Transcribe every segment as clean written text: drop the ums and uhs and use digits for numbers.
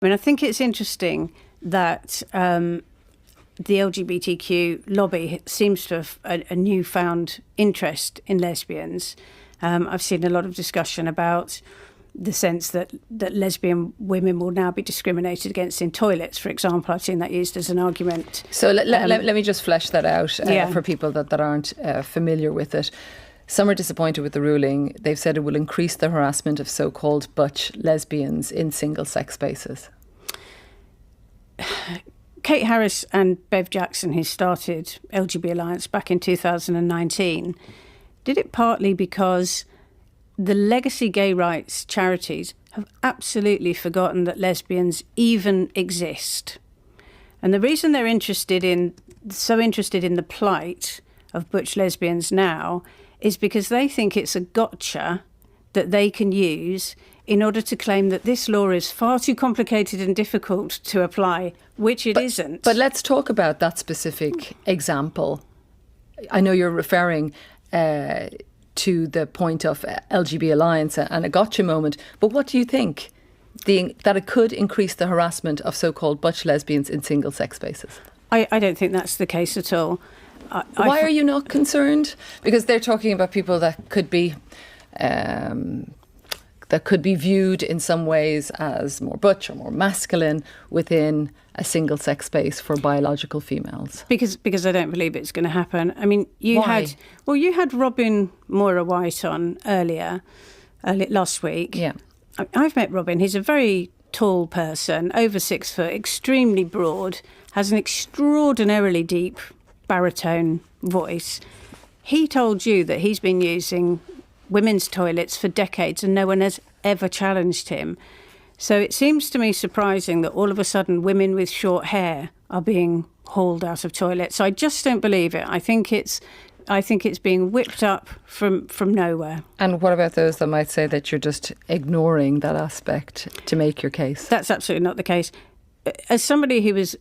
I mean, I think it's interesting that the LGBTQ lobby seems to have a newfound interest in lesbians. I've seen a lot of discussion about the sense that lesbian women will now be discriminated against in toilets, for example. I've seen that used as an argument. So let me just flesh that out for people that aren't familiar with it. Some are disappointed with the ruling. They've said it will increase the harassment of so-called butch lesbians in single-sex spaces. Kate Harris and Bev Jackson, who started LGB Alliance back in 2019, did it partly because the legacy gay rights charities have absolutely forgotten that lesbians even exist. And the reason they're so interested in the plight of butch lesbians now is because they think it's a gotcha that they can use in order to claim that this law is far too complicated and difficult to apply, which it isn't. But let's talk about that specific example. I know you're referring to the point of LGB Alliance and a gotcha moment, but what do you think? That it could increase the harassment of so-called butch lesbians in single-sex spaces? I don't think that's the case at all. Why are you not concerned? Because they're talking about people that could be viewed in some ways as more butch or more masculine within a single-sex space for biological females. Because I don't believe it's going to happen. I mean, you had Robin Moira-White on earlier last week. Yeah, I've met Robin. He's a very tall person, over 6 foot, extremely broad, has an extraordinarily deep baritone voice. He told you that he's been using women's toilets for decades and no one has ever challenged him. So it seems to me surprising that all of a sudden women with short hair are being hauled out of toilets. I just don't believe it. I think it's being whipped up from nowhere. And what about those that might say that you're just ignoring that aspect to make your case? That's absolutely not the case. As somebody who was,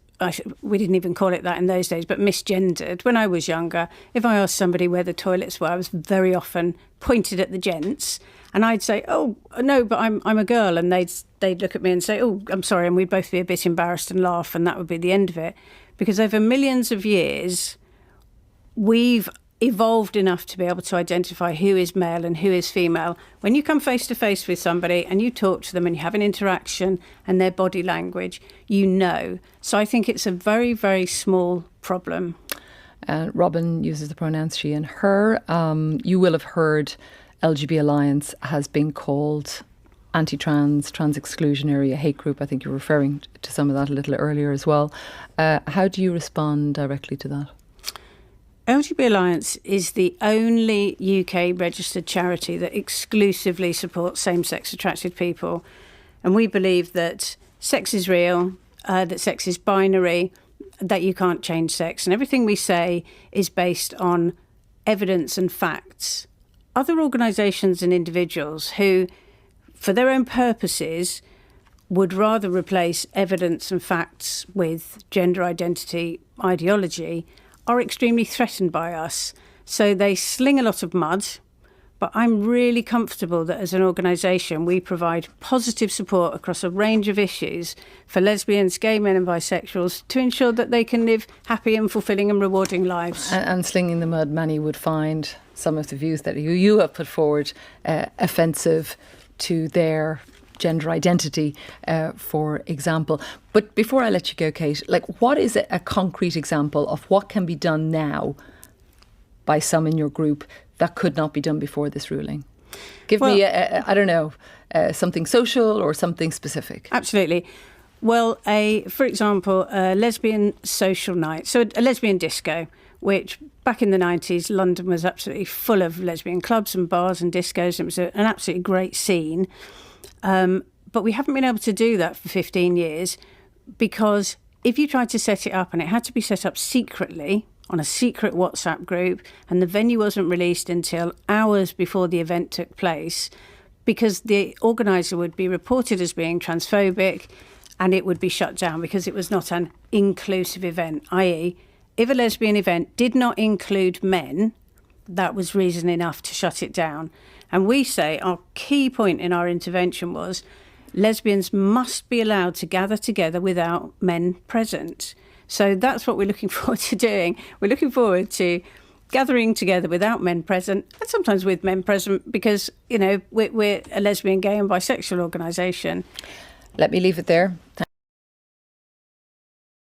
we didn't even call it that in those days, but misgendered, when I was younger, if I asked somebody where the toilets were, I was very often pointed at the gents, and I'd say, "Oh, no, but I'm a girl," and they'd look at me and say, "Oh, I'm sorry," and we'd both be a bit embarrassed and laugh, and that would be the end of it. Because over millions of years, we've evolved enough to be able to identify who is male and who is female. When you come face to face with somebody and you talk to them and you have an interaction and their body language, you know. So I think it's a very, very small problem. Robin uses the pronouns she and her. You will have heard LGB Alliance has been called anti-trans, trans-exclusionary, a hate group. I think you're referring to some of that a little earlier as well. How do you respond directly to that? LGB Alliance is the only UK registered charity that exclusively supports same-sex attracted people. And we believe that sex is real, that sex is binary, that you can't change sex. And everything we say is based on evidence and facts. Other organisations and individuals who, for their own purposes, would rather replace evidence and facts with gender identity ideology are extremely threatened by us. So they sling a lot of mud, but I'm really comfortable that as an organisation we provide positive support across a range of issues for lesbians, gay men and bisexuals to ensure that they can live happy and fulfilling and rewarding lives. And slinging the mud, many would find some of the views that you have put forward offensive to their gender identity, for example. But before I let you go, Kate, what is a concrete example of what can be done now by some in your group that could not be done before this ruling? Give me, something social or something specific. Absolutely. Well, for example, a lesbian social night, so a lesbian disco, which back in the 90s, London was absolutely full of lesbian clubs and bars and discos. It was an absolutely great scene. But we haven't been able to do that for 15 years because if you tried to set it up, and it had to be set up secretly on a secret WhatsApp group, and the venue wasn't released until hours before the event took place, because the organiser would be reported as being transphobic and it would be shut down because it was not an inclusive event, i.e. if a lesbian event did not include men, that was reason enough to shut it down. And we say our key point in our intervention was lesbians must be allowed to gather together without men present. So that's what we're looking forward to doing. We're looking forward to gathering together without men present, and sometimes with men present, because, you know, we're a lesbian, gay and bisexual organisation. Let me leave it there.